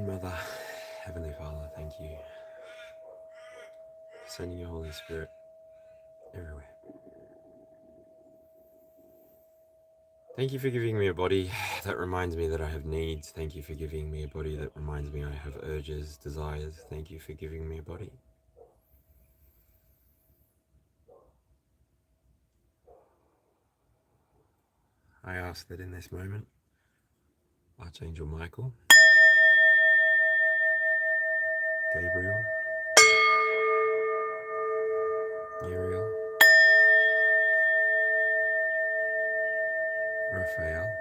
Divine Mother, Heavenly Father, thank you for sending your Holy Spirit everywhere. Thank you for giving me a body that reminds me that I have needs. Thank you for giving me a body that reminds me I have urges, desires. Thank you for giving me a body. I ask that in this moment, Archangel Michael, Gabriel, Uriel, Raphael,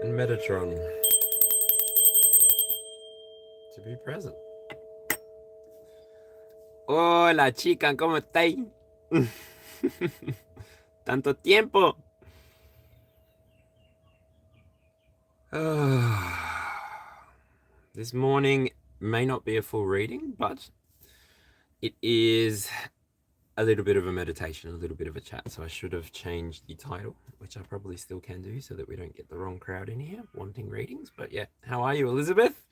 and Metatron to be present. Hola chica, ¿cómo estáis? Tanto tiempo. This morning may not be a full reading, but it is a little bit of a meditation, a little bit of a chat. So I should have changed the title, which I probably still can do so that we don't get the wrong crowd in here wanting readings. But yeah, how are you, Elizabeth?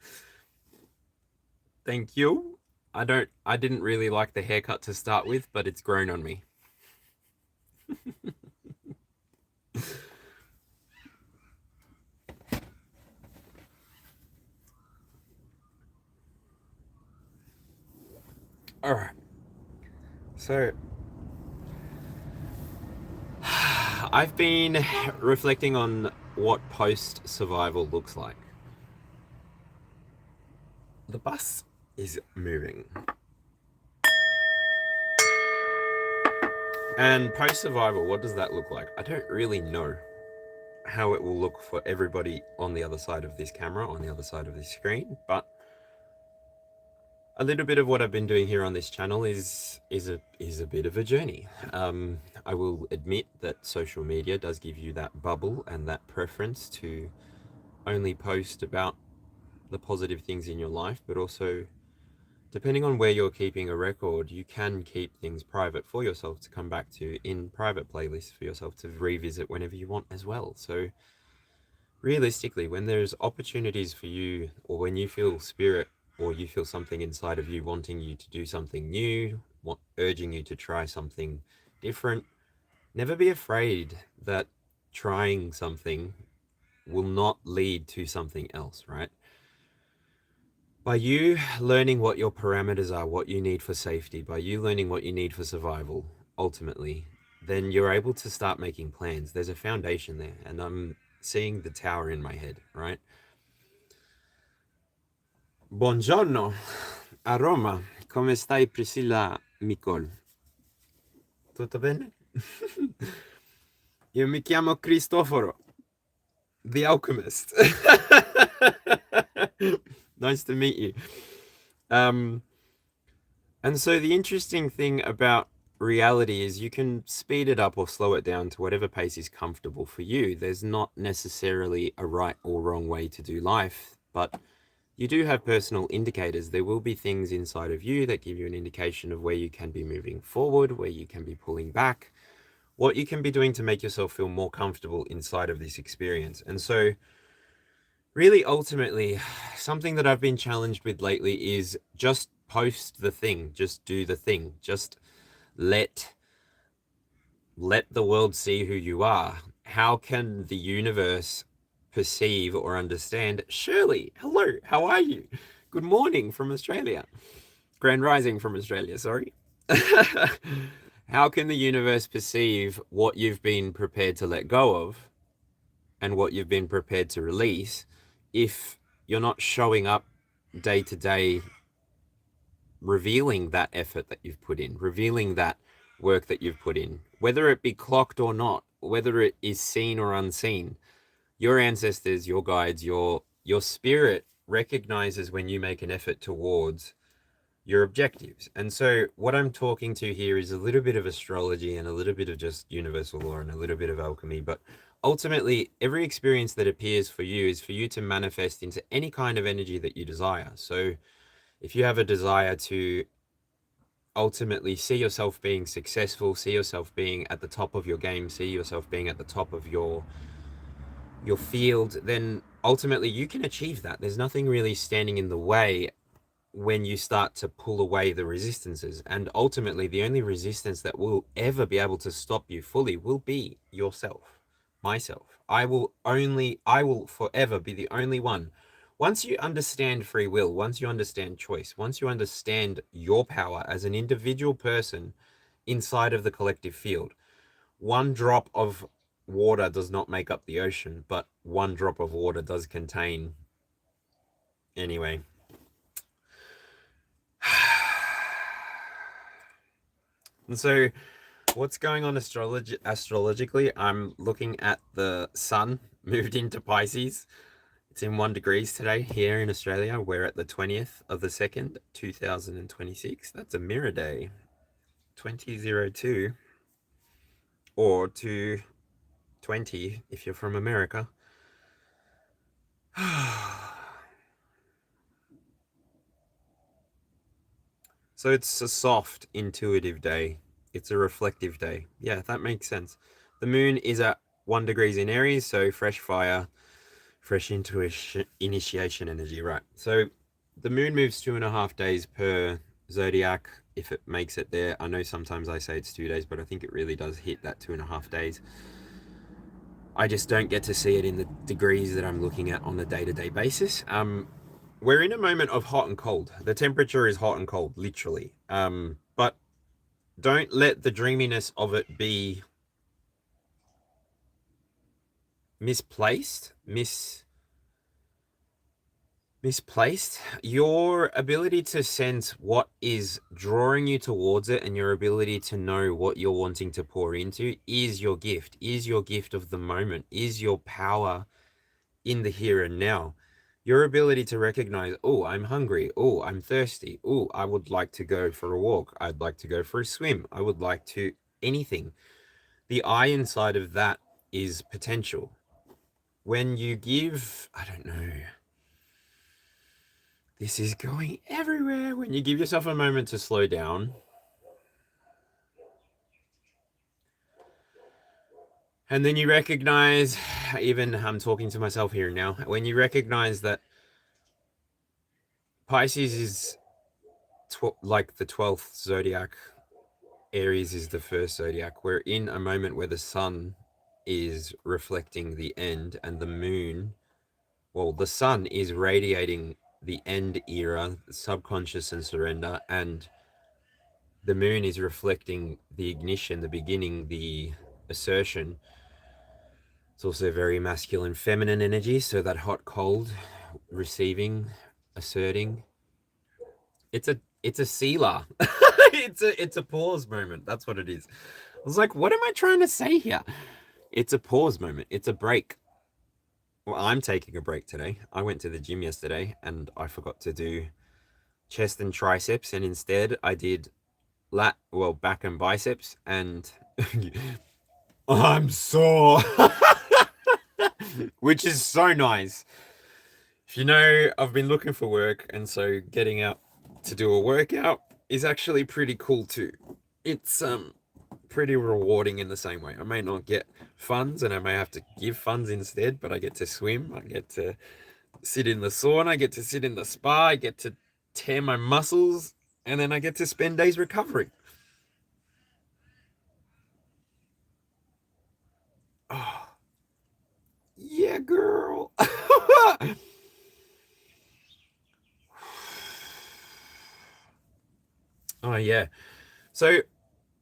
Thank you. I didn't really like the haircut to start with, but it's grown on me. All right. So I've been reflecting on what post-survival looks like. The bus is moving. And post-survival, what does that look like? I don't really know how it will look for everybody on the other side of this camera, on the other side of this screen, but a little bit of what I've been doing here on this channel is a bit of a journey. I will admit that social media does give you that bubble and that preference to only post about the positive things in your life, but also depending on where you're keeping a record, you can keep things private for yourself to come back to in private playlists for yourself to revisit whenever you want as well. So realistically, when there's opportunities for you, or when you feel spirit, or you feel something inside of you wanting you to do something new, urging you to try something different, never be afraid that trying something will not lead to something else, right? By you learning what your parameters are, what you need for safety, by you learning what you need for survival, ultimately, then you're able to start making plans. There's a foundation there, and I'm seeing the tower in my head, right? Buongiorno, a Roma. Come stai, Priscilla Micol? Tutto bene? Io mi chiamo Cristoforo, the alchemist. Nice to meet you. And so the interesting thing about reality is you can speed it up or slow it down to whatever pace is comfortable for you. There's not necessarily a right or wrong way to do life, but you do have personal indicators. There will be things inside of you that give you an indication of where you can be moving forward, where you can be pulling back, what you can be doing to make yourself feel more comfortable inside of this experience. And so really, ultimately, something that I've been challenged with lately is just post the thing, just do the thing, just let the world see who you are. How can the universe perceive or understand? Shirley, hello, how are you? Good morning from Australia. Grand rising from Australia, sorry. How can the universe perceive what you've been prepared to let go of and what you've been prepared to release if you're not showing up day to day, revealing that effort that you've put in, revealing that work that you've put in, whether it be clocked or not, whether it is seen or unseen? Your ancestors, your guides, your spirit recognizes when you make an effort towards your objectives. And so what I'm talking to here is a little bit of astrology and a little bit of just universal law and a little bit of alchemy, but ultimately every experience that appears for you is for you to manifest into any kind of energy that you desire. So if you have a desire to ultimately see yourself being successful, see yourself being at the top of your game, see yourself being at the top of your your field, then ultimately you can achieve that. There's nothing really standing in the way when you start to pull away the resistances. And ultimately, the only resistance that will ever be able to stop you fully will be yourself, myself. I will forever be the only one. Once you understand free will, once you understand choice, once you understand your power as an individual person inside of the collective field, one drop of water does not make up the ocean, but one drop of water does contain. Anyway. And so, what's going on astrologically? I'm looking at the sun moved into Pisces. It's in 1 degrees today here in Australia. We're at the 20th of the 2nd, 2026. That's a mirror day. 2002 or 220 if you're from America. So it's a soft, intuitive day. It's a reflective day. Yeah, that makes sense. The moon is at 1 degrees in Aries, so fresh fire, fresh initiation energy, right? So the moon moves 2.5 days per zodiac if it makes it there. I know sometimes I say it's 2 days, but I think it really does hit that 2.5 days. I just don't get to see it in the degrees that I'm looking at on a day-to-day basis. We're in a moment of hot and cold. The temperature is hot and cold, literally. But don't let the dreaminess of it be misplaced, misplaced. Your ability to sense what is drawing you towards it and your ability to know what you're wanting to pour into is your gift of the moment, is your power in the here and now. Your ability to recognize, oh, I'm hungry. Oh, I'm thirsty. Oh, I would like to go for a walk. I'd like to go for a swim. I would like to anything. The I inside of that is potential. When you give, I don't know, this is going everywhere. When you give yourself a moment to slow down, and then you recognize, even I'm talking to myself here now, when you recognize that Pisces is like the 12th zodiac, Aries is the first zodiac. We're in a moment where the sun is reflecting the end and the moon, well, the sun is radiating the end era, subconscious and surrender, and the moon is reflecting the ignition, the beginning, the assertion. It's also very masculine, feminine energy. So that hot, cold, receiving, asserting. It's a sealer. it's a pause moment. That's what it is. I was like, what am I trying to say here? It's a pause moment. It's a break. Well, I'm taking a break today. I went to the gym yesterday and I forgot to do chest and triceps, and instead I did back and biceps, and I'm sore. Which is so nice. If you know, I've been looking for work, and so getting out to do a workout is actually pretty cool too. It's pretty rewarding in the same way. I may not get funds and I may have to give funds instead, but I get to swim, I get to sit in the sauna, I get to sit in the spa, I get to tear my muscles, and then I get to spend days recovering. Oh, yeah, girl. Oh, yeah. So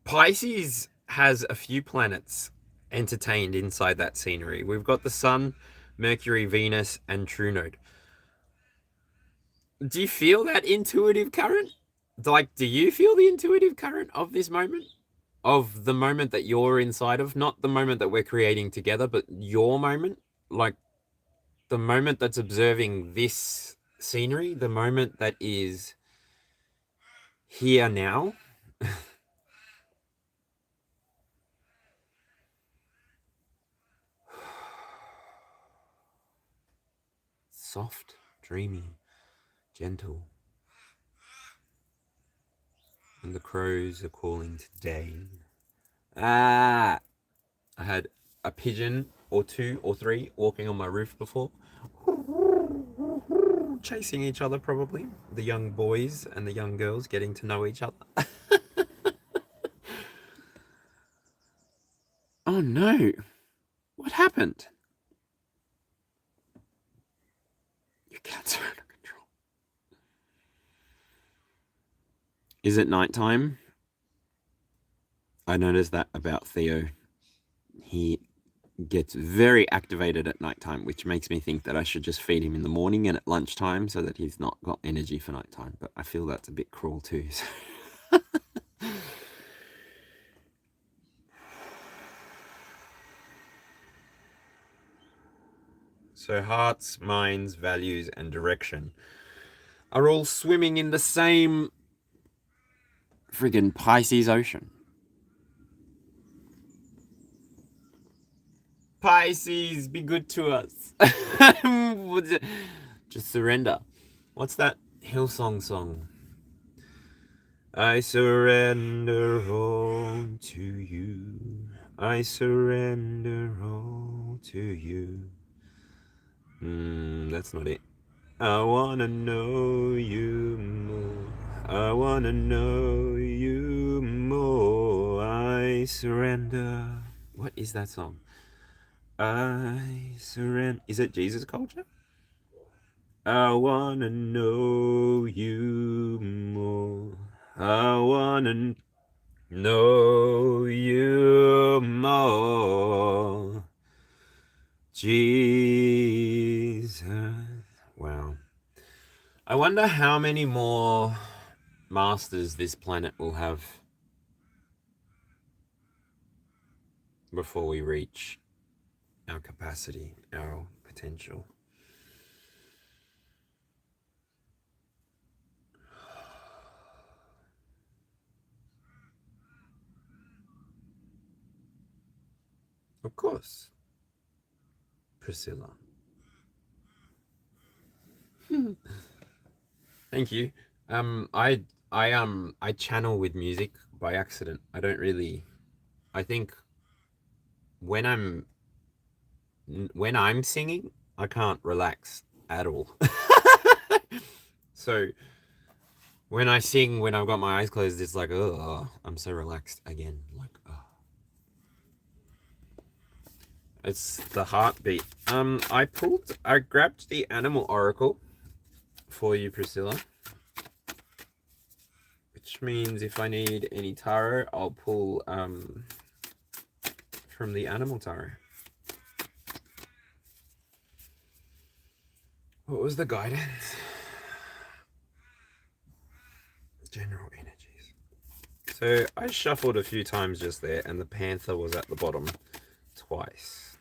Pisces has a few planets entertained inside that scenery. We've got the Sun, Mercury, Venus, and True Node. Do you feel that intuitive current? Like, do you feel the intuitive current of this moment? Of the moment that you're inside of? Not the moment that we're creating together, but your moment? Like, the moment that's observing this scenery, the moment that is here now? Soft, dreamy, gentle. And the crows are calling today. Ah! I had a pigeon or two or three walking on my roof before. Chasing each other, probably. The young boys and the young girls getting to know each other. Oh no! What happened? Your cats are out of control. Is it nighttime? I noticed that about Theo. He gets very activated at nighttime, which makes me think that I should just feed him in the morning and at lunchtime so that he's not got energy for nighttime. But I feel that's a bit cruel too. So. So hearts, minds, values, and direction are all swimming in the same friggin' Pisces Ocean. Pisces, be good to us. Just surrender. What's that Hillsong song? I surrender all to you. I surrender all to you. That's not it. I wanna know you more. I wanna know you more. I surrender. What is that song? I surrender. Is it Jesus Culture? I wanna know you more. I wanna know you more. Jesus. Wow. I wonder how many more masters this planet will have before we reach our capacity, our potential. Of course, Priscilla. Thank you. I channel with music by accident. I don't really. I think when I'm singing, I can't relax at all. So when I sing, when I've got my eyes closed, it's like, oh, I'm so relaxed again. Like, oh. It's the heartbeat. I grabbed the animal oracle for you, Priscilla. Which means if I need any tarot, I'll pull from the animal tarot. What was the guidance? General energies. So I shuffled a few times just there, and the panther was at the bottom twice.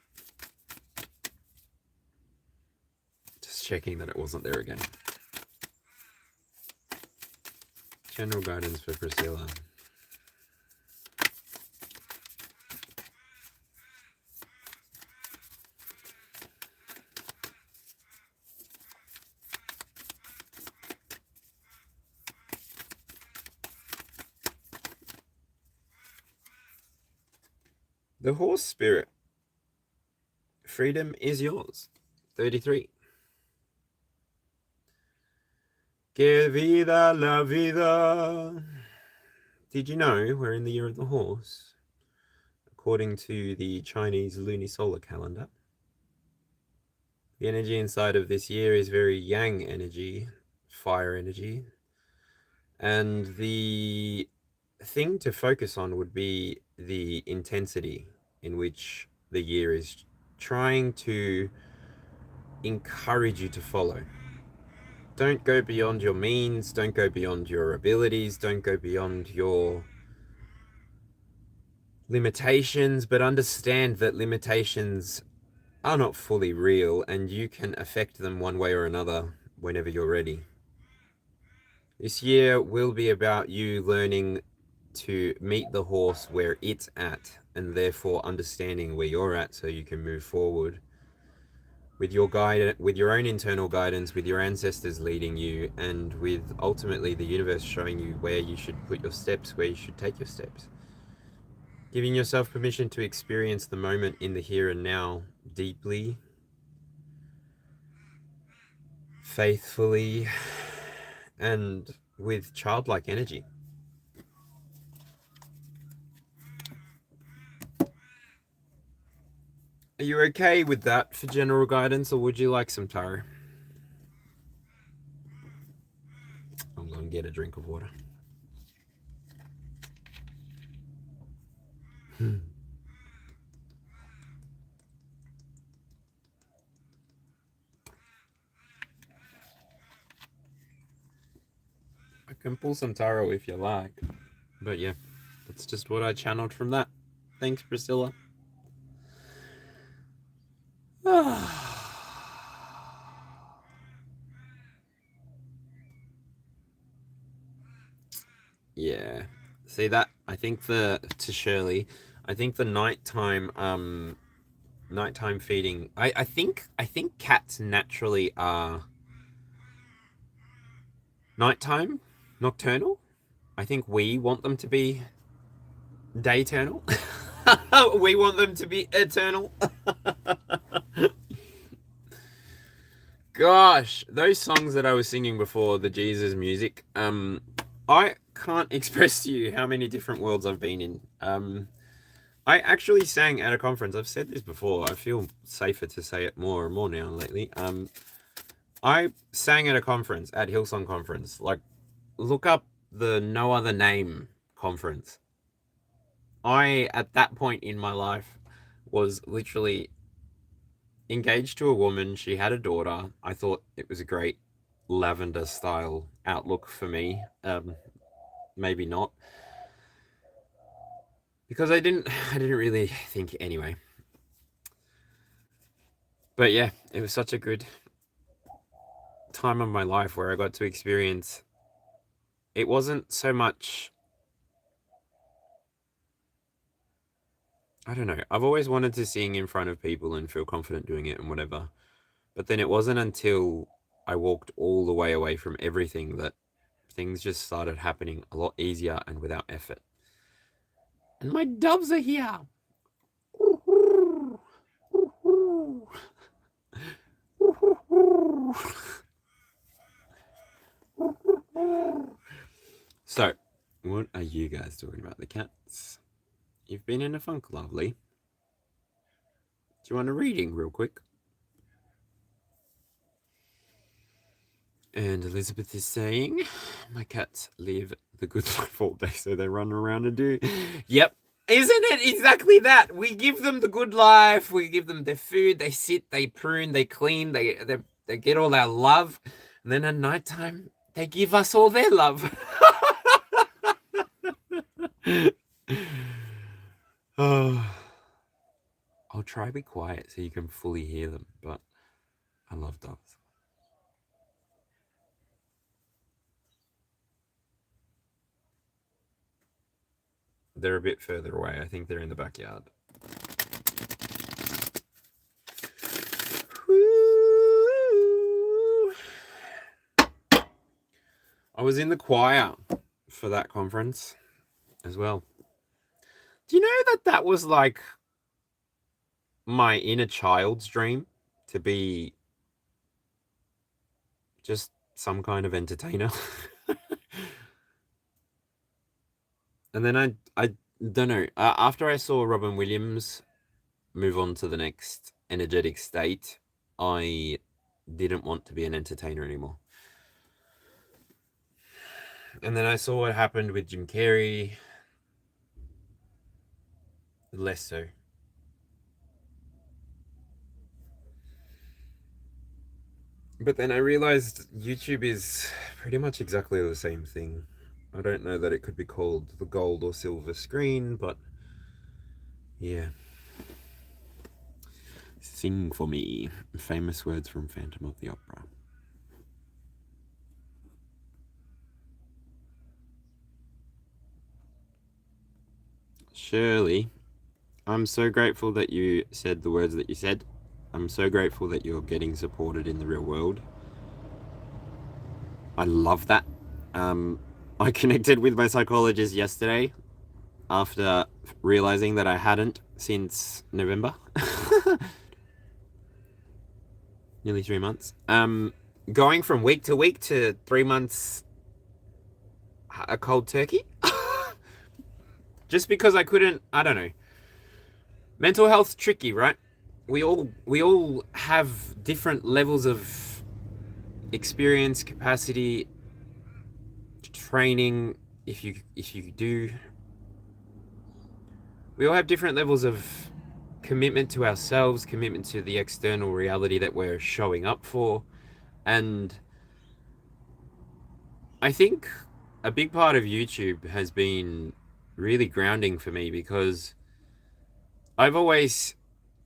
Just checking that it wasn't there again. General guidance for Priscilla. The horse spirit. Freedom is yours. 33. Que vida la vida. Did you know we're in the year of the horse? According to the Chinese lunisolar calendar. The energy inside of this year is very yang energy, fire energy. And the thing to focus on would be the intensity in which the year is trying to encourage you to follow. Don't go beyond your means, don't go beyond your abilities, don't go beyond your limitations, but understand that limitations are not fully real and you can affect them one way or another whenever you're ready. This year will be about you learning to meet the horse where it's at and therefore understanding where you're at so you can move forward with your guide, with your own internal guidance, with your ancestors leading you, and with ultimately the universe showing you where you should put your steps, where you should take your steps. Giving yourself permission to experience the moment in the here and now deeply, faithfully, and with childlike energy. Are you okay with that for general guidance, or would you like some tarot? I'm going to get a drink of water. I can pull some tarot if you like. But yeah, that's just what I channeled from that. Thanks, Priscilla. Yeah. See that? I think to Shirley, I think the nighttime feeding, I think cats naturally are nighttime, nocturnal. I think we want them to be dayturnal. We want them to be eternal. Gosh, those songs that I was singing before, the Jesus music, I can't express to you how many different worlds I've been in. I actually sang at a conference. I've said this before. I feel safer to say it more and more now lately. I sang at a conference, at Hillsong conference. Like, look up the No Other Name conference. I, at that point in my life, was literally engaged to a woman. She had a daughter. I thought it was a great lavender style outlook for me. Maybe not, because I didn't really think anyway. But yeah, it was such a good time of my life where I got to experience. It wasn't so much, I don't know. I've always wanted to sing in front of people and feel confident doing it and whatever. But then it wasn't until I walked all the way away from everything that things just started happening a lot easier and without effort. And my doves are here. So, what are you guys talking about? The cats? You've been in a funk, lovely. Do you want a reading real quick? And Elizabeth is saying, my cats live the good life all day, so they run around and do. Yep. Isn't it exactly that? We give them the good life. We give them their food. They sit, they prune, they clean, they get all our love. And then at nighttime, they give us all their love. Oh. I'll try to be quiet so you can fully hear them, but I love dogs. They're a bit further away. I think they're in the backyard. I was in the choir for that conference as well. Do you know that was like my inner child's dream, to be just some kind of entertainer? And then I don't know. After I saw Robin Williams move on to the next energetic state, I didn't want to be an entertainer anymore. And then I saw what happened with Jim Carrey. Less so. But then I realized YouTube is pretty much exactly the same thing. I don't know that it could be called the gold or silver screen, but yeah. Sing for me. Famous words from Phantom of the Opera. Shirley, I'm so grateful that you said the words that you said. I'm so grateful that you're getting supported in the real world. I love that. I connected with my psychologist yesterday, after realizing that I hadn't since November. Nearly 3 months. Going from week to week to 3 months a cold turkey. Just because I couldn't, I don't know. Mental health's tricky, right? We all have different levels of experience, capacity, training. If you do, we all have different levels of commitment to ourselves, commitment to the external reality that we're showing up for. And I think a big part of YouTube has been really grounding for me because I've always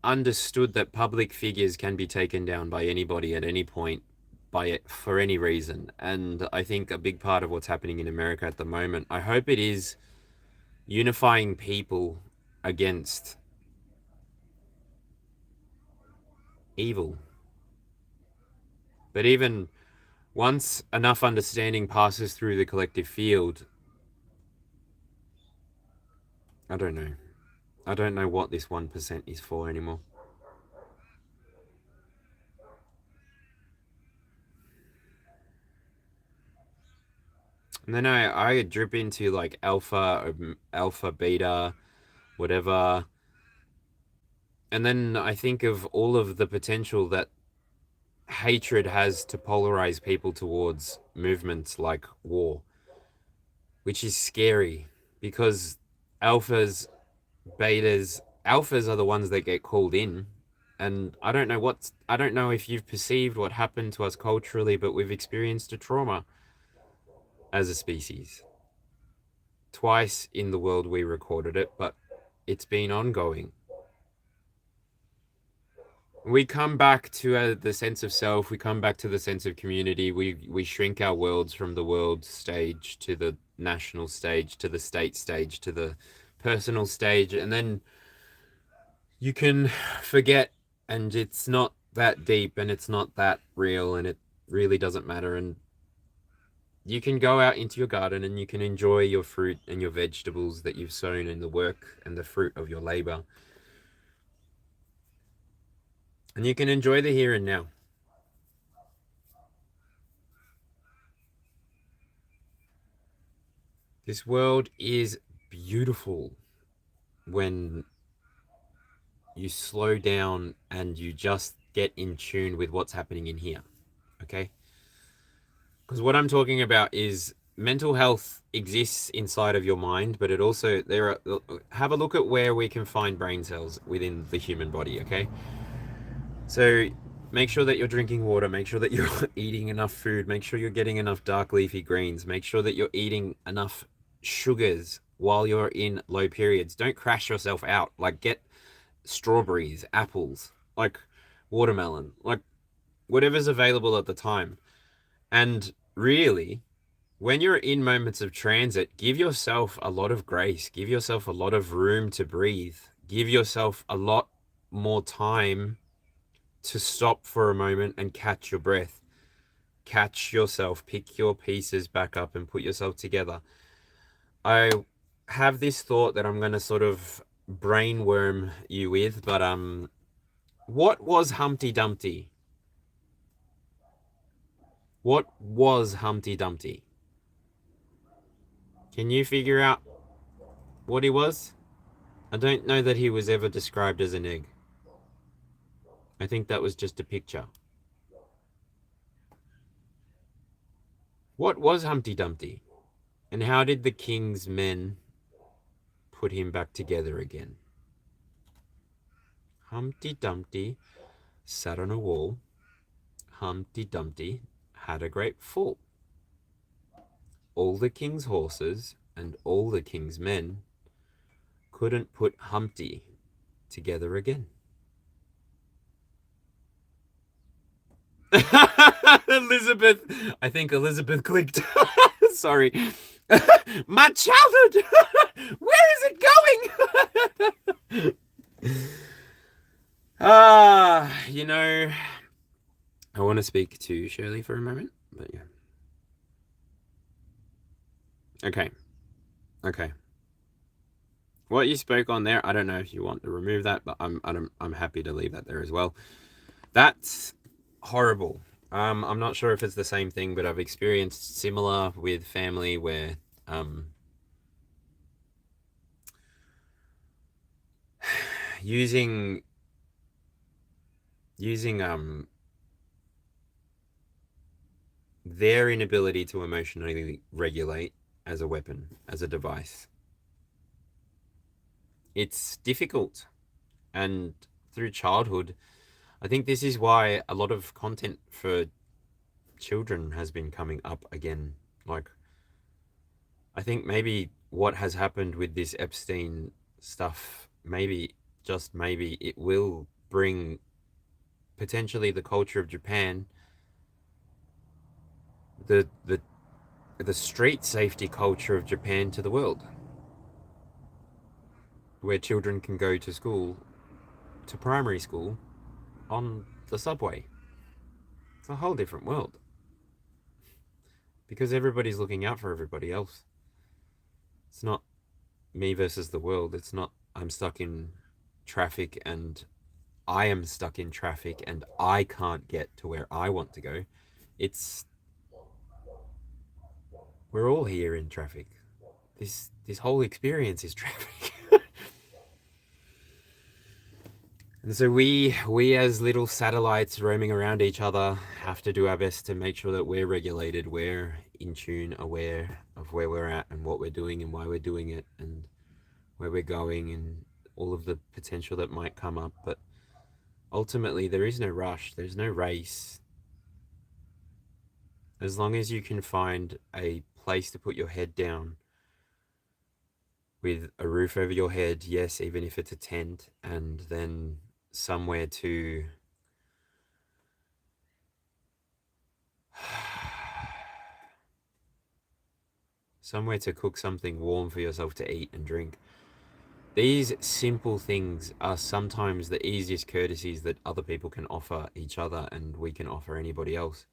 understood that public figures can be taken down by anybody at any point by it for any reason. And I think a big part of what's happening in America at the moment, I hope it is unifying people against evil. But even once enough understanding passes through the collective field, I don't know. I don't know what this 1% is for anymore. And then I drip into like alpha, beta, whatever. And then I think of all of the potential that hatred has to polarize people towards movements like war, which is scary because alphas, alphas are the ones that get called in. And I don't know if you've perceived what happened to us culturally, but we've experienced a trauma as a species. Twice in the world we recorded it, but it's been ongoing. We come back to the sense of self. We come back to the sense of community. We shrink our worlds from the world stage to the national stage, to the state stage, to the personal stage. And then you can forget, and it's not that deep, and it's not that real, and it really doesn't matter. And you can go out into your garden and you can enjoy your fruit and your vegetables that you've sown in the work and the fruit of your labor. And you can enjoy the here and now. This world is beautiful when you slow down and you just get in tune with what's happening in here. Okay? Because what I'm talking about is mental health exists inside of your mind, but it also have a look at where we can find brain cells within the human body, okay? So make sure that you're drinking water, make sure that you're eating enough food, make sure you're getting enough dark leafy greens, make sure that you're eating enough sugars while you're in low periods. Don't crash yourself out. Like get strawberries, apples, like watermelon, like whatever's available at the time. And really, when you're in moments of transit, give yourself a lot of grace, give yourself a lot of room to breathe, give yourself a lot more time to stop for a moment and catch your breath, catch yourself, pick your pieces back up and put yourself together. I have this thought that I'm going to sort of brainworm you with, but what was Humpty Dumpty? What was Humpty Dumpty? Can you figure out what he was? I don't know that he was ever described as an egg. I think that was just a picture. What was Humpty Dumpty? And how did the king's men put him back together again? Humpty Dumpty sat on a wall. Humpty Dumpty had a great fall. All the king's horses and all the king's men couldn't put Humpty together again. Elizabeth, I think Elizabeth clicked. Sorry. My childhood! Where is it going? I want to speak to Shirley for a moment, but yeah. Okay. what you spoke on there, I don't know if you want to remove that, but I'm happy to leave that there as well. That's horrible. I'm not sure if it's the same thing, but I've experienced similar with family where using their inability to emotionally regulate as a weapon, as a device. It's difficult. And through childhood, I think this is why a lot of content for children has been coming up again. Like, I think maybe what has happened with this Epstein stuff, maybe, just maybe, it will bring potentially the culture of Japan, the street safety culture of Japan to the world, where children can go to school, to primary school, on the subway. It's a whole different world because everybody's looking out for everybody else. It's not me versus the world. It's not I'm stuck in traffic and I am stuck in traffic and I can't get to where I want to go. It's we're all here in traffic. This whole experience is traffic. And so we as little satellites roaming around each other have to do our best to make sure that we're regulated, we're in tune, aware of where we're at and what we're doing and why we're doing it and where we're going and all of the potential that might come up. But ultimately, there is no rush, there's no race. As long as you can find a place to put your head down with a roof over your head, yes, even if it's a tent, and then somewhere to cook something warm for yourself to eat and drink. These simple things are sometimes the easiest courtesies that other people can offer each other and we can offer anybody else.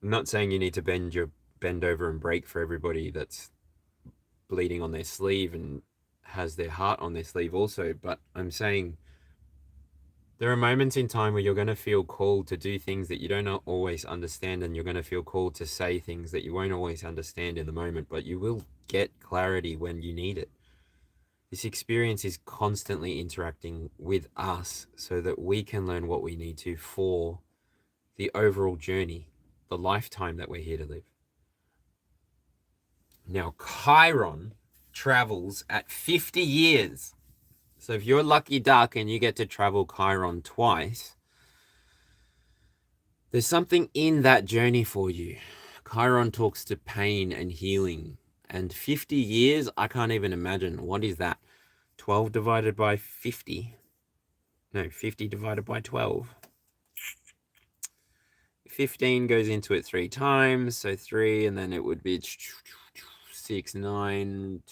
I'm not saying you need to bend over and break for everybody that's bleeding on their sleeve and has their heart on their sleeve also, but I'm saying there are moments in time where you're going to feel called to do things that you don't always understand, and you're going to feel called to say things that you won't always understand in the moment, but you will get clarity when you need it. This experience is constantly interacting with us so that we can learn what we need to for the overall journey, the lifetime that we're here to live. Now, Chiron travels at 50 years. So if you're lucky duck and you get to travel Chiron twice, there's something in that journey for you. Chiron talks to pain and healing. And 50 years, I can't even imagine. What is that? 12 divided by 50? No, 50 divided by 12. 15 goes into it 3 times. So 3, and then it would be 6, 9,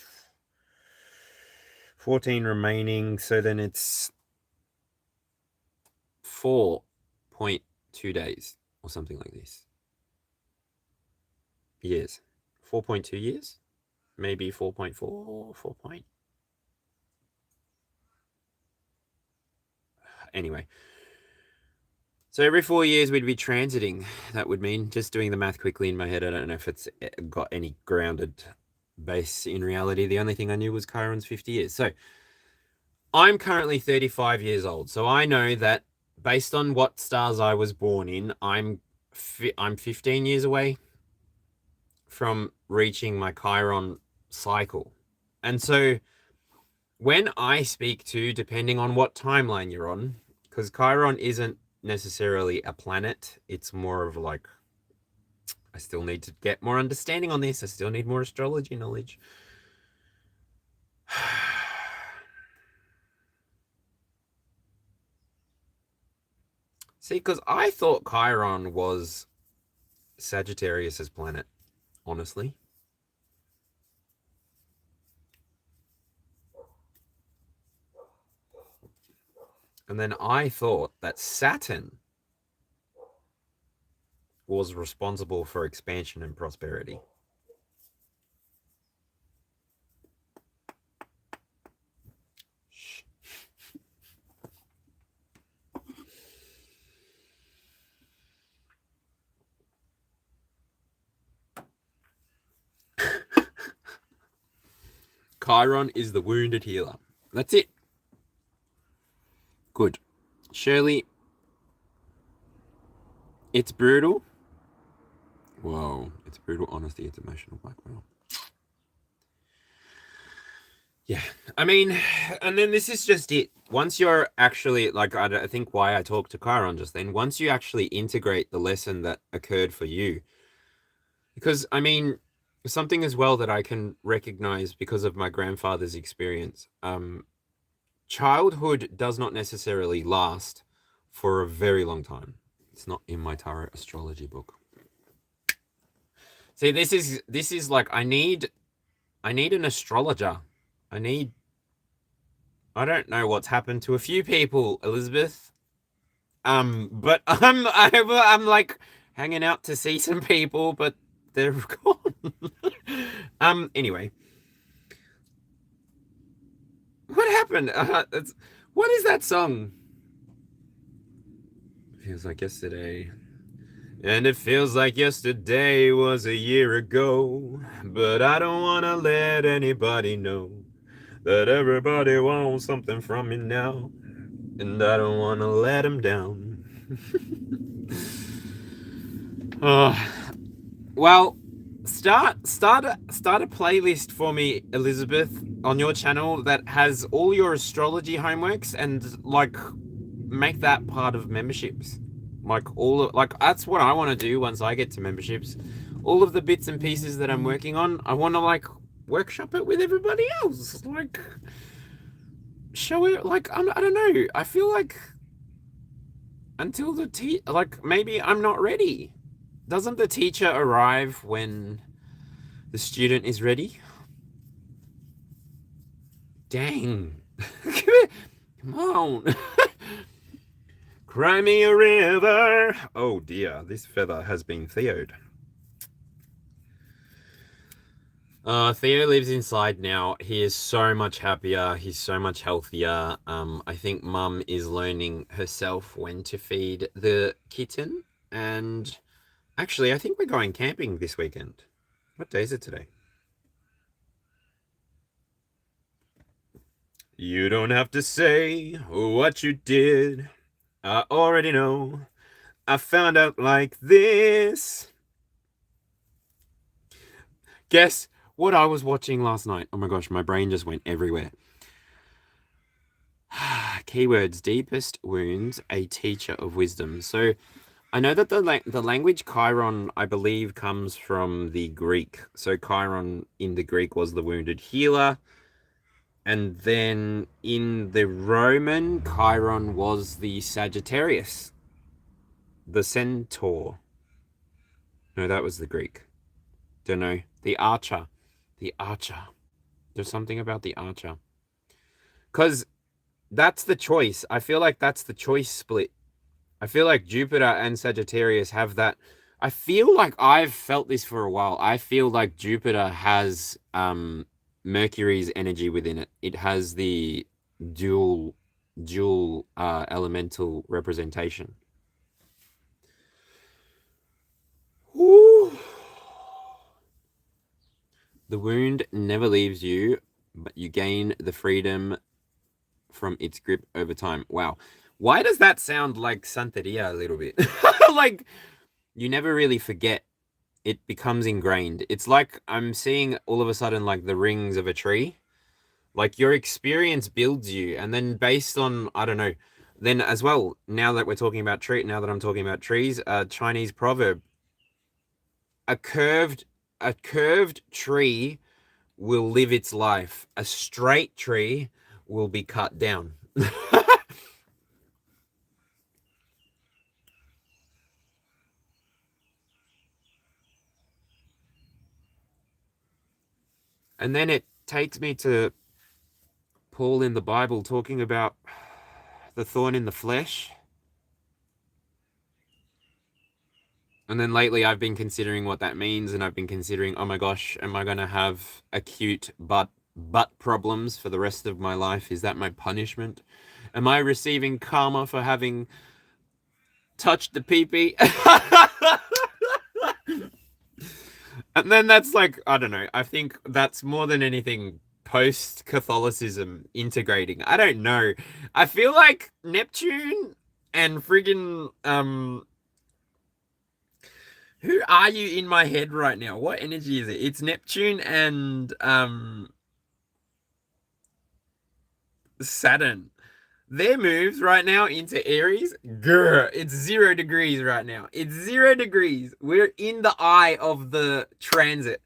14 remaining. So then it's 4.2 days or something like this. Years. 4.2 years? Maybe 4.4, 4 point. Anyway. So every 4 years we'd be transiting. That would mean, just doing the math quickly in my head, I don't know if it's got any grounded base in reality. The only thing I knew was Chiron's 50 years. So I'm currently 35 years old. So I know that based on what stars I was born in, I'm 15 years away from reaching my Chiron cycle. And so when I speak to, depending on what timeline you're on, because Chiron isn't necessarily a planet, it's more of like, I still need to get more understanding on this. I still need more astrology knowledge. See, because I thought Chiron was Sagittarius's planet, honestly. And then I thought that Saturn was responsible for expansion and prosperity. Chiron is the wounded healer. That's it. Good. Shirley, it's brutal. Whoa. It's brutal honesty. It's emotional blackmail. Yeah. I mean, and then this is just it. Once you're actually, like, I think why I talked to Chiron just then, once you actually integrate the lesson that occurred for you, because, I mean, something as well that I can recognize because of my grandfather's experience, childhood does not necessarily last for a very long time. It's not in my tarot astrology book. See, this is like I need an astrologer. I don't know what's happened to a few people, Elizabeth. But I'm like hanging out to see some people, but they're gone. Anyway. What happened? What is that song? Feels like yesterday. And it feels like yesterday was a year ago. But I don't want to let anybody know that everybody wants something from me now. And I don't want to let them down. Well, start a playlist for me, Elizabeth, on your channel that has all your astrology homeworks and like make that part of memberships. Like that's what I want to do once I get to memberships. All of the bits and pieces that I'm working on, I want to like workshop it with everybody else. Like show it. Like I don't know. I feel like until like maybe I'm not ready. Doesn't the teacher arrive when the student is ready? Dang. Come on. Cry me a river. Oh dear, this feather has been Theo'd. Theo lives inside now. He is so much happier. He's so much healthier. I think Mum is learning herself when to feed the kitten. And actually, I think we're going camping this weekend. What day is it today? You don't have to say what you did. I already know. I found out like this. Guess what I was watching last night? Oh my gosh, my brain just went everywhere. Keywords: deepest wounds, a teacher of wisdom. So I know that the language Chiron, I believe, comes from the Greek. So Chiron in the Greek was the wounded healer. And then in the Roman, Chiron was the Sagittarius, the centaur. No, that was the Greek. Don't know. The archer. The archer. There's something about the archer. Because that's the choice. I feel like that's the choice split. I feel like Jupiter and Sagittarius have that. I feel like I've felt this for a while. I feel like Jupiter has Mercury's energy within it. It has the dual elemental representation. Woo. The wound never leaves you, but you gain the freedom from its grip over time. Wow. Why does that sound like Santeria a little bit? Like, you never really forget. It becomes ingrained. It's like I'm seeing all of a sudden like the rings of a tree. Like your experience builds you, and then based on, I don't know, then as well, now that I'm talking about trees, Chinese proverb, a curved tree will live its life. A straight tree will be cut down. And then it takes me to Paul in the Bible talking about the thorn in the flesh. And then lately I've been considering what that means, and I've been considering, oh my gosh, am I going to have acute butt problems for the rest of my life? Is that my punishment? Am I receiving karma for having touched the pee-pee? And then that's like, I don't know. I think that's more than anything post-Catholicism integrating. I don't know. I feel like Neptune and friggin' who are you in my head right now? What energy is it? It's Neptune and Saturn. Their moves right now into Aries, grr, it's 0 degrees right now. It's 0 degrees. We're in the eye of the transit.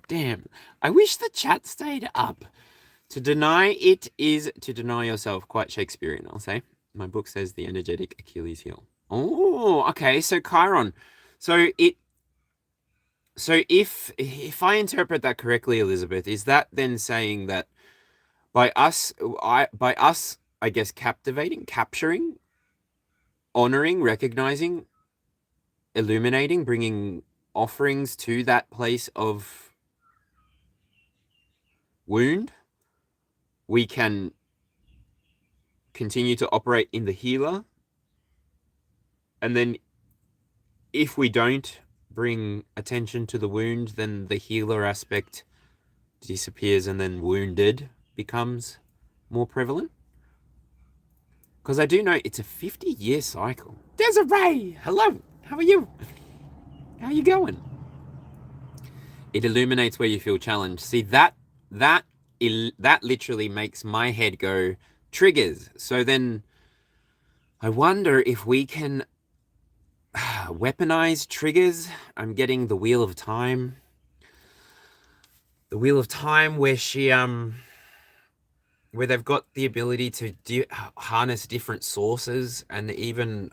Damn. I wish the chat stayed up. To deny it is to deny yourself. Quite Shakespearean, I'll say. My book says the energetic Achilles heel. Oh, okay. So Chiron. So if I interpret that correctly, Elizabeth, is that then saying that by us, I guess, captivating, capturing, honoring, recognizing, illuminating, bringing offerings to that place of wound, we can continue to operate in the healer. And then if we don't bring attention to the wound, then the healer aspect disappears and then wounded becomes more prevalent. Because I do know it's a 50-year cycle. Desiree, hello. How are you? How are you going? It illuminates where you feel challenged. See, that literally makes my head go triggers. So then I wonder if we can weaponize triggers. I'm getting the Wheel of Time. The Wheel of Time where she where they've got the ability to harness different sources and even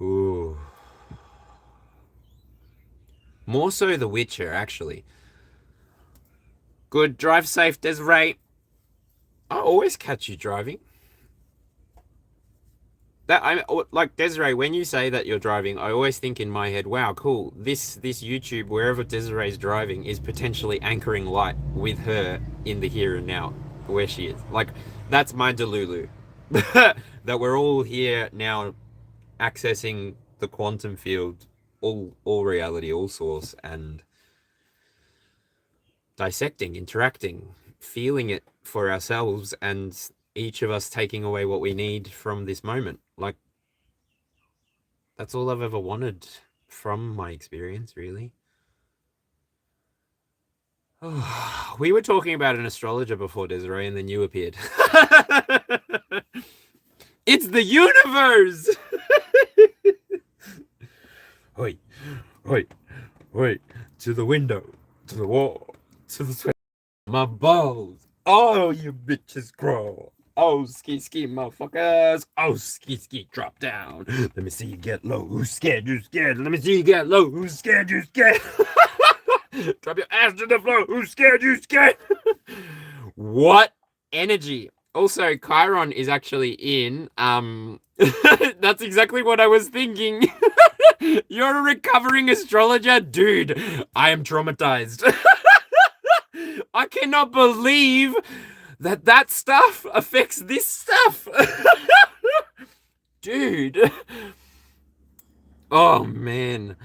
ooh, more so The Witcher, actually. Good, drive safe, Desiree. I always catch you driving. That I like Desiree. When you say that you're driving, I always think in my head, "Wow, cool! This YouTube, wherever Desiree's driving, is potentially anchoring light with her in the here and now, where she is." Like that's my Delulu. That we're all here now, accessing the quantum field, all reality, all source, and dissecting, interacting, feeling it for ourselves, and each of us taking away what we need from this moment. Like, that's all I've ever wanted from my experience, really. Oh, we were talking about an astrologer before, Desiree, and then you appeared. It's the universe! Wait, wait, wait. To the window, to the wall, to the sweat. My balls. Oh, you bitches crawl. Oh, ski, motherfuckers. Oh, ski, drop down. Let me see you get low. Who's scared? You scared? Let me see you get low. Who's scared? You scared? Drop your ass to the floor. Who's scared? You scared? What energy? Also, Chiron is actually in. That's exactly what I was thinking. You're a recovering astrologer? Dude, I am traumatized. I cannot believe that stuff affects this stuff. Dude. Oh, man.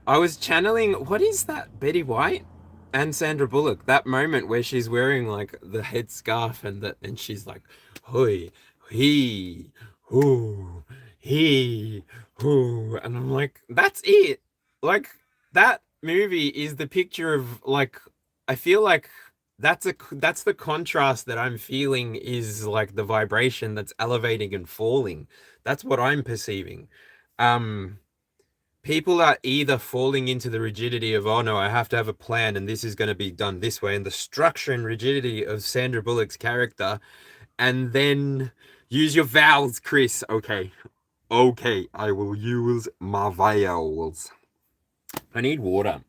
I was channeling, what is that? Betty White and Sandra Bullock. That moment where she's wearing like the headscarf and she's like, hoi, he, who, he, who. And I'm like, that's it. Like, that movie is the picture of like, I feel like that's the contrast that I'm feeling is like the vibration that's elevating and falling. That's what I'm perceiving. People are either falling into the rigidity of, oh no, I have to have a plan and this is going to be done this way, and the structure and rigidity of Sandra Bullock's character, and then use your vowels, Chris. Okay, I will use my vowels. I need water.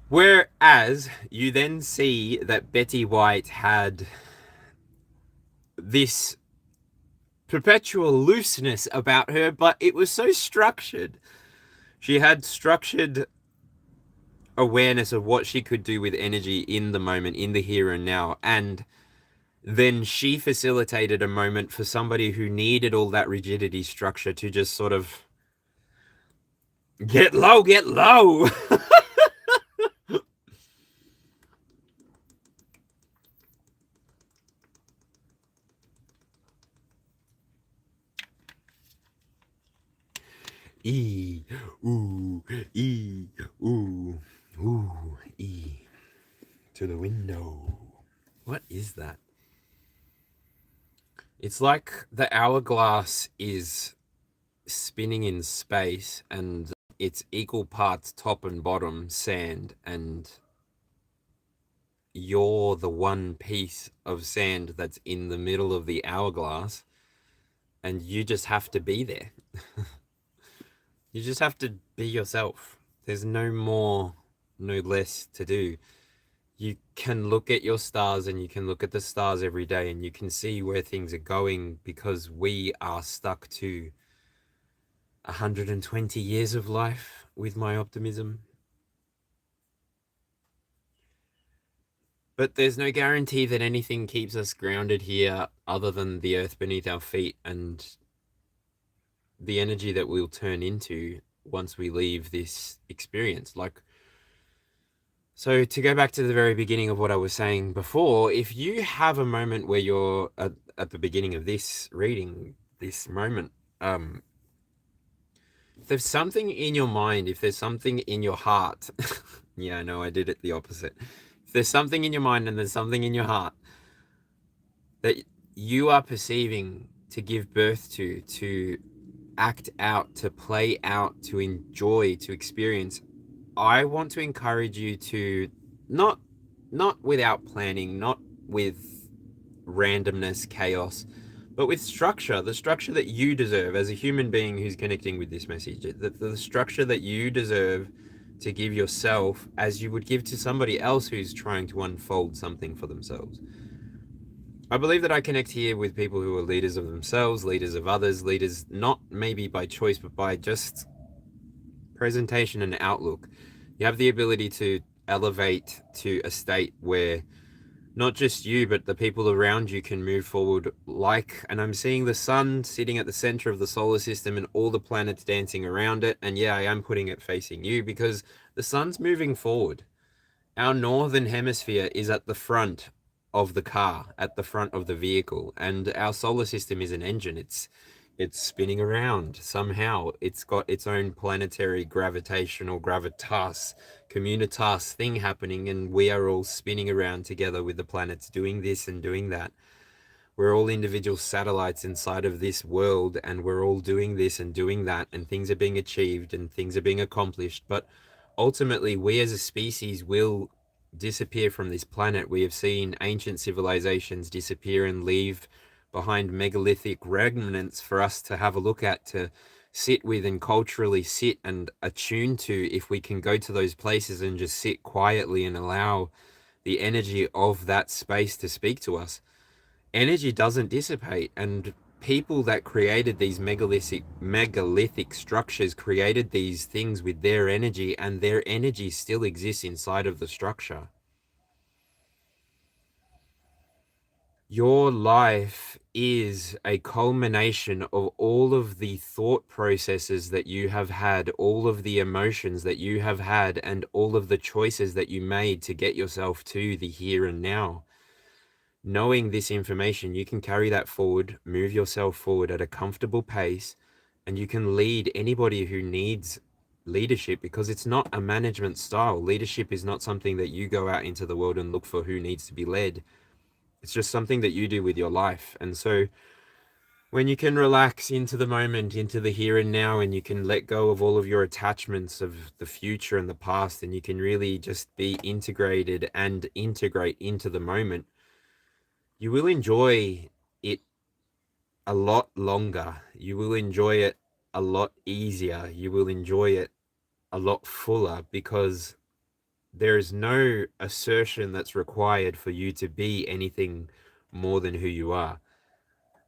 Whereas you then see that Betty White had this perpetual looseness about her, but it was so structured. She had structured awareness of what she could do with energy in the moment, in the here and now. And then she facilitated a moment for somebody who needed all that rigidity structure to just sort of get low, get low. E, ooh, E, ooh, ooh, E. To the window. What is that? It's like the hourglass is spinning in space and it's equal parts top and bottom sand, and you're the one piece of sand that's in the middle of the hourglass, and you just have to be there. You just have to be yourself. There's no more, no less to do. You can look at your stars and you can look at the stars every day and you can see where things are going, because we are stuck to 120 years of life with my optimism. But there's no guarantee that anything keeps us grounded here other than the earth beneath our feet and the energy that we'll turn into once we leave this experience. Like, so to go back to the very beginning of what I was saying before, if you have a moment where you're at the beginning of this reading, this moment, if there's something in your mind, if there's something in your heart, yeah, no, I did it the opposite. If there's something in your mind and there's something in your heart that you are perceiving to give birth to act out, to play out, to enjoy, to experience, I want to encourage you to not without planning, not with randomness, chaos, but with structure, the structure that you deserve as a human being who's connecting with this message, the structure that you deserve to give yourself as you would give to somebody else who's trying to unfold something for themselves. I believe that I connect here with people who are leaders of themselves, leaders of others, leaders not maybe by choice, but by just presentation and outlook. You have the ability to elevate to a state where not just you, but the people around you can move forward like, and I'm seeing the sun sitting at the center of the solar system and all the planets dancing around it. And yeah, I am putting it facing you because the sun's moving forward. Our northern hemisphere is at the front of the car, at the front of the vehicle, and our solar system is an engine. It's spinning around somehow. It's got its own planetary gravitational gravitas communitas thing happening, and we are all spinning around together with the planets doing this and doing that. We're all individual satellites inside of this world, and we're all doing this and doing that, and things are being achieved and things are being accomplished. But ultimately, we as a species will disappear from this planet. We have seen ancient civilizations disappear and leave behind megalithic remnants for us to have a look at, to sit with and culturally sit and attune to, if we can go to those places and just sit quietly and allow the energy of that space to speak to us. Energy doesn't dissipate, and people that created these megalithic structures created these things with their energy, and their energy still exists inside of the structure. Your life is a culmination of all of the thought processes that you have had, all of the emotions that you have had, and all of the choices that you made to get yourself to the here and now. Knowing this information, you can carry that forward, move yourself forward at a comfortable pace, and you can lead anybody who needs leadership, because it's not a management style. Leadership is not something that you go out into the world and look for who needs to be led. It's just something that you do with your life. And so when you can relax into the moment, into the here and now, and you can let go of all of your attachments of the future and the past, and you can really just be integrated and integrate into the moment, you will enjoy it a lot longer. You will enjoy it a lot easier. You will enjoy it a lot fuller, because there is no assertion that's required for you to be anything more than who you are.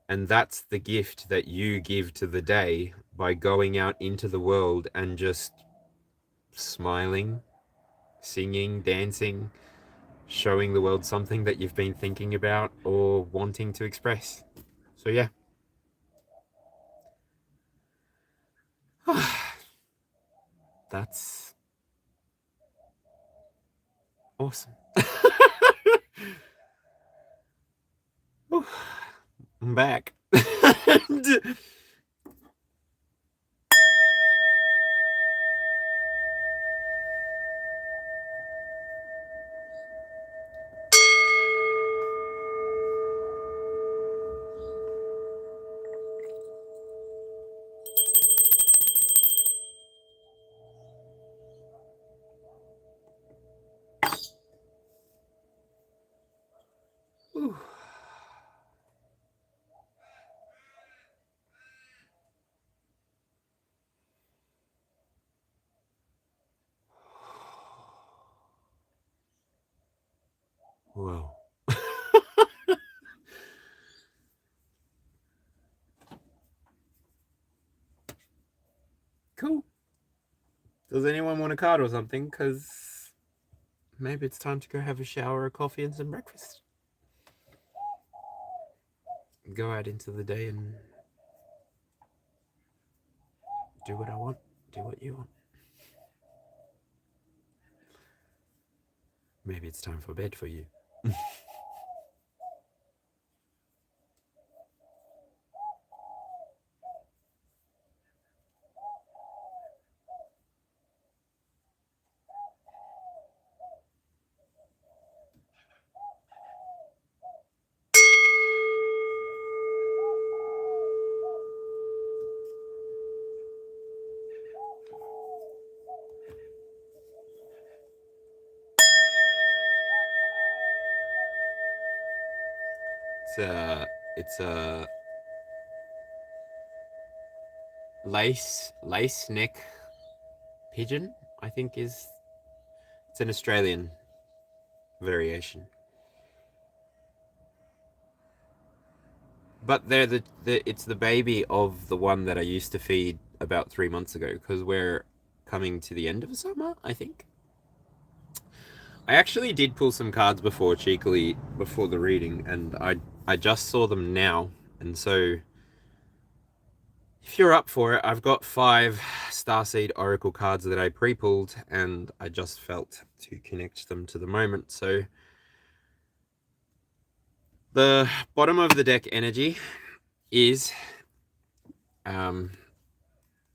And that's the gift that you give to the day by going out into the world and just smiling, singing, dancing, showing the world something that you've been thinking about or wanting to express. So yeah. That's awesome. I'm back. Whoa. Cool. Does anyone want a card or something? Because maybe it's time to go have a shower, a coffee, and some breakfast. Go out into the day and do what I want, do what you want. Maybe it's time for bed for you. It's a lace neck pigeon, I think it's an Australian variation. But it's the baby of the one that I used to feed about 3 months ago, because we're coming to the end of summer, I think. I actually did pull some cards before, cheekily, before the reading, and I just saw them now, and so if you're up for it, I've got 5 Starseed Oracle cards that I pre-pulled, and I just felt to connect them to the moment. So the bottom of the deck energy is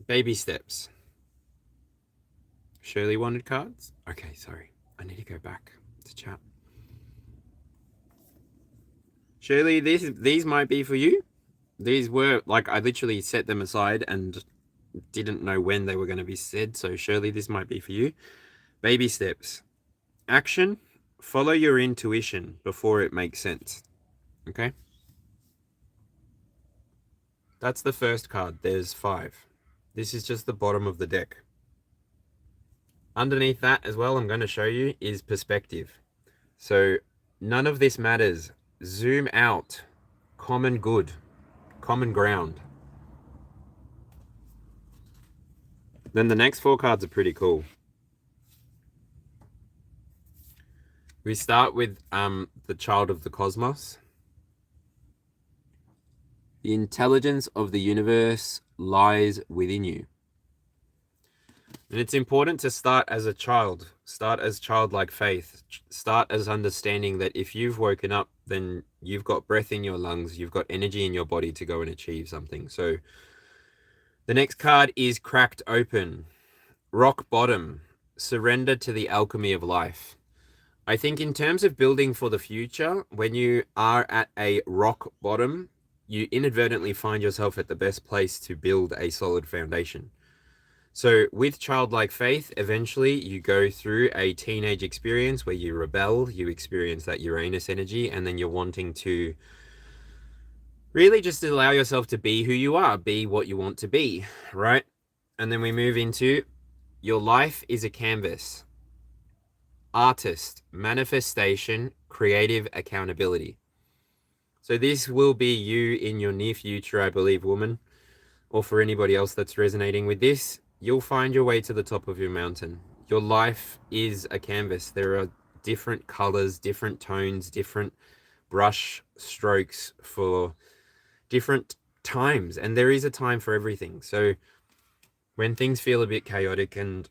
baby steps. Shirley wanted cards? Okay, sorry. I need to go back to chat. Shirley, these might be for you. These were, like, I literally set them aside and didn't know when they were going to be said. So Shirley, this might be for you. Baby steps. Action. Follow your intuition before it makes sense. Okay? That's the first card. There's 5. This is just the bottom of the deck. Underneath that as well, I'm going to show you, is perspective. So none of this matters. Zoom out. Common good. Common ground. Then the next 4 cards are pretty cool. We start with the child of the cosmos. The intelligence of the universe lies within you. And it's important to start as a child. Start as childlike faith. Start as understanding that if you've woken up, then you've got breath in your lungs. You've got energy in your body to go and achieve something. So the next card is cracked open. Rock bottom. Surrender to the alchemy of life. I think in terms of building for the future, when you are at a rock bottom, you inadvertently find yourself at the best place to build a solid foundation. So with childlike faith, eventually you go through a teenage experience where you rebel, you experience that Uranus energy, and then you're wanting to really just allow yourself to be who you are, be what you want to be, right? And then we move into your life is a canvas. Artist, manifestation, creative accountability. So this will be you in your near future, I believe, woman, or for anybody else that's resonating with this, you'll find your way to the top of your mountain. Your life is a canvas. There are different colors, different tones, different brush strokes for different times, and there is a time for everything. So when things feel a bit chaotic and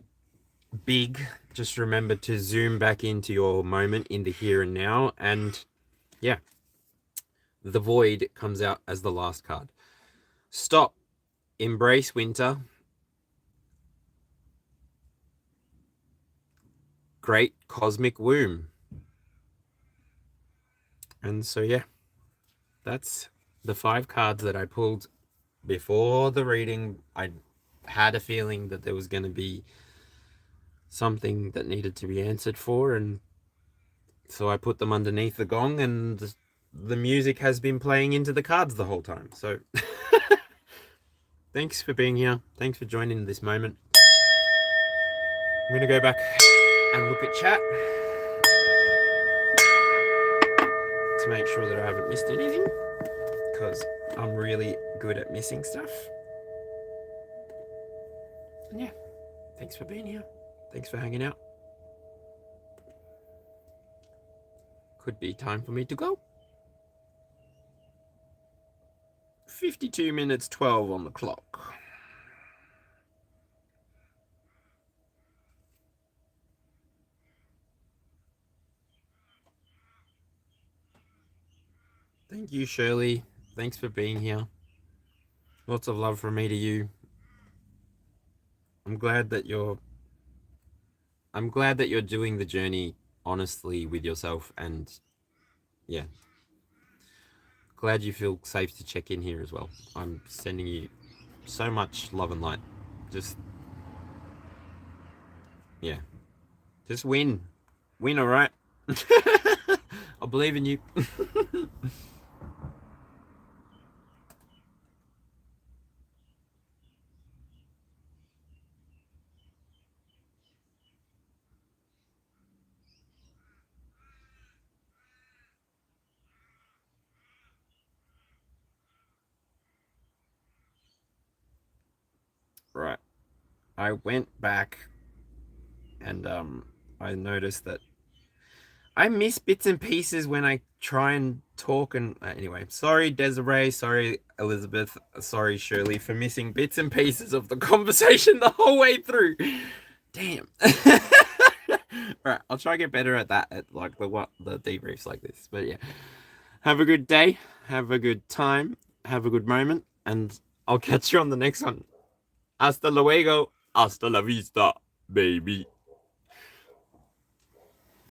big, just remember to zoom back into your moment, in the here and now. And yeah, the Void comes out as the last card. Stop, embrace winter, great cosmic womb. And so yeah, that's the 5 cards that I pulled before the reading. I had a feeling that there was going to be something that needed to be answered for, and so I put them underneath the gong, and the music has been playing into the cards the whole time. So thanks for being here. Thanks for joining this moment. I'm going to go back and look at chat to make sure that I haven't missed anything, because I'm really good at missing stuff. And yeah, thanks for being here. Thanks for hanging out. Could be time for me to go. 52 minutes 12 on the clock. Thank you, Shirley. Thanks for being here. Lots of love from me to you. I'm glad that you're doing the journey honestly with yourself, and yeah, glad you feel safe to check in here as well. I'm sending you so much love and light. Just yeah, just win, all right. I believe in you. Right, I went back and I noticed that I miss bits and pieces when I try and talk. And anyway, sorry Desiree, sorry Elizabeth, sorry Shirley for missing bits and pieces of the conversation the whole way through. Damn. Alright, I'll try to get better at that, at like the debriefs like this. But yeah, have a good day, have a good time, have a good moment, and I'll catch you on the next one. Hasta luego, hasta la vista, baby.